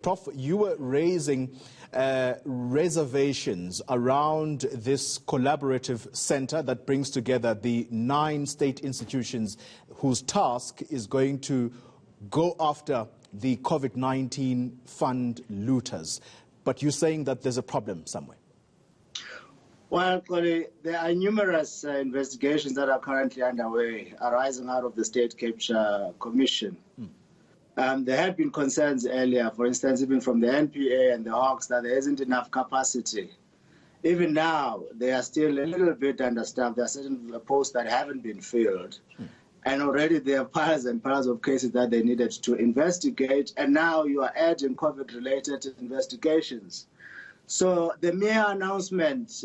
Prof, you were raising reservations around this collaborative center that brings together the 9 state institutions whose task is going to go after the COVID-19 fund looters. But you're saying that there's a problem somewhere. Well, Koli, there are numerous investigations that are currently underway arising out of the State Capture Commission. There had been concerns earlier, for instance, even from the NPA and the Hawks, that there isn't enough capacity. Even now, they are still a little bit understaffed. There are certain posts that haven't been filled. And already there are piles and piles of cases that they needed to investigate. And now you are adding COVID-related investigations. So the mere announcement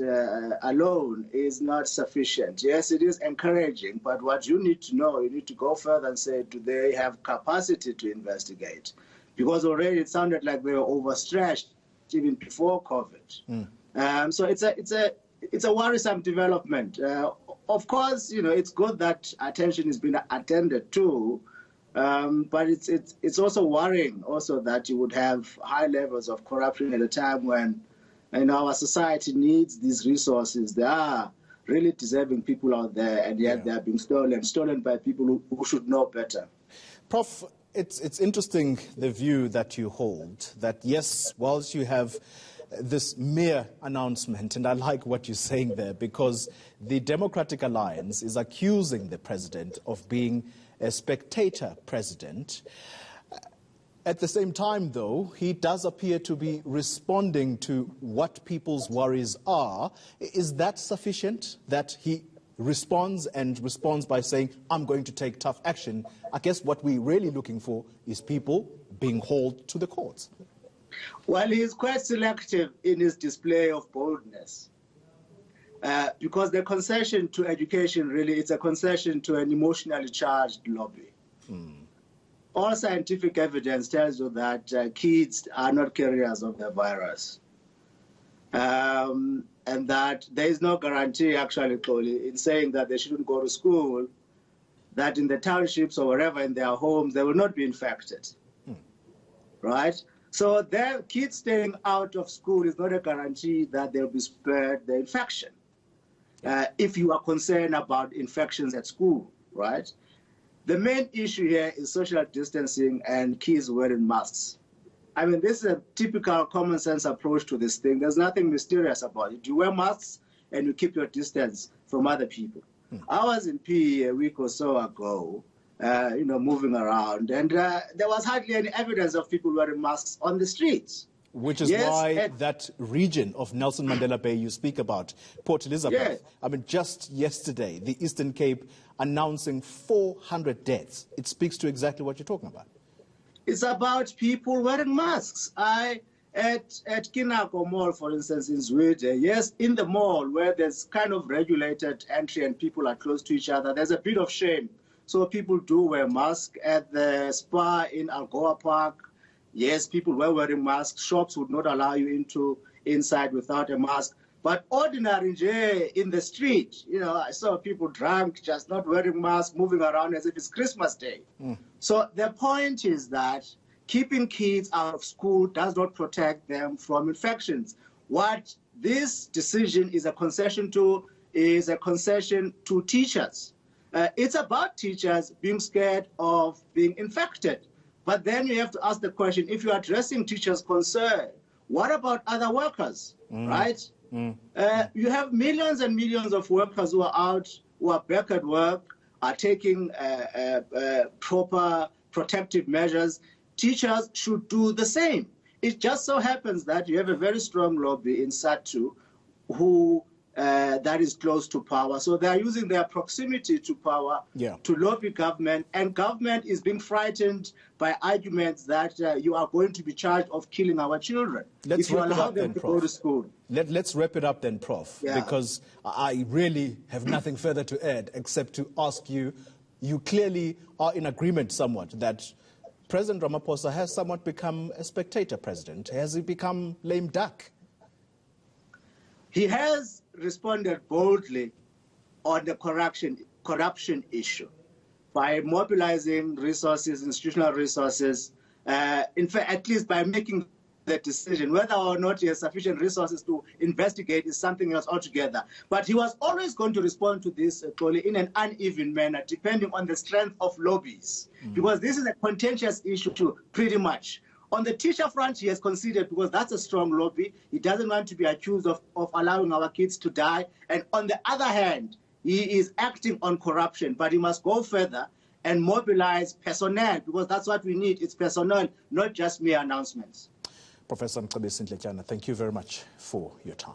alone is not sufficient. Yes, it is encouraging, but what you need to know, you need to go further and say, do they have capacity to investigate? Because already it sounded like they were overstretched even before COVID. So it's a worrisome development. Of course, you know, it's good that attention is being attended to, but it's also worrying also that you would have high levels of corruption at a time when our society needs these resources. There are really deserving people out there, and yet they are being stolen by people who should know better. Prof, it's interesting the view that you hold, that yes, whilst you have this mere announcement, and I like what you're saying there, because the Democratic Alliance is accusing the president of being a spectator president. At the same time, though, he does appear to be responding to what people's worries are. Is that sufficient, that he responds by saying, I'm going to take tough action? I guess what we're really looking for is people being hauled to the courts. Well, he is quite selective in his display of boldness. Because the concession to education, really, it's a concession to an emotionally charged lobby. All scientific evidence tells you that kids are not carriers of the virus. And that there is no guarantee, actually, Koli, in saying that they shouldn't go to school, that in the townships or wherever in their homes, they will not be infected. Right? So their kids staying out of school is not a guarantee that they'll be spared the infection. If you are concerned about infections at school, right? The main issue here is social distancing and kids wearing masks. I mean, this is a typical common sense approach to this thing. There's nothing mysterious about it. You wear masks and you keep your distance from other people. I was in PE a week or so ago, moving around, and there was hardly any evidence of people wearing masks on the streets. Which is why that region of Nelson Mandela Bay you speak about, Port Elizabeth, I mean, just yesterday, the Eastern Cape announcing 400 deaths. It speaks to exactly what you're talking about. It's about people wearing masks. At Kinako Mall, for instance, in Zwede, yes, in the mall where there's kind of regulated entry and people are close to each other, there's a bit of shame. So people do wear masks. At the spa in Algoa Park, yes, people were wearing masks. Shops would not allow you inside without a mask. But ordinary in the street, I saw people drunk, just not wearing masks, moving around as if it's Christmas Day. So the point is that keeping kids out of school does not protect them from infections. What this decision is a concession to is a concession to teachers. It's about teachers being scared of being infected. But then you have to ask the question, if you're addressing teachers' concern, what about other workers, right? You have millions and millions of workers who are out, who are back at work, are taking proper protective measures. Teachers should do the same. It just so happens that you have a very strong lobby in SATU who that is close to power. So they are using their proximity to power to lobby government, and government is being frightened by arguments that you are going to be charged of killing our children if you allow them to go to school. Let's wrap it up then, Prof, because I really have nothing further to add except to ask you, you clearly are in agreement somewhat that President Ramaphosa has somewhat become a spectator president. Has he become lame duck? He has responded boldly on the corruption issue by mobilizing resources, institutional resources, in fact, at least by making the decision. Whether or not he has sufficient resources to investigate is something else altogether. But he was always going to respond to this, in an uneven manner, depending on the strength of lobbies. Because this is a contentious issue, pretty much. On the teacher front, he has conceded because that's a strong lobby. He doesn't want to be accused of allowing our kids to die. And on the other hand, he is acting on corruption, but he must go further and mobilize personnel, because that's what we need. It's personnel, not just mere announcements. Professor Mcebisi Ndletyana, thank you very much for your time.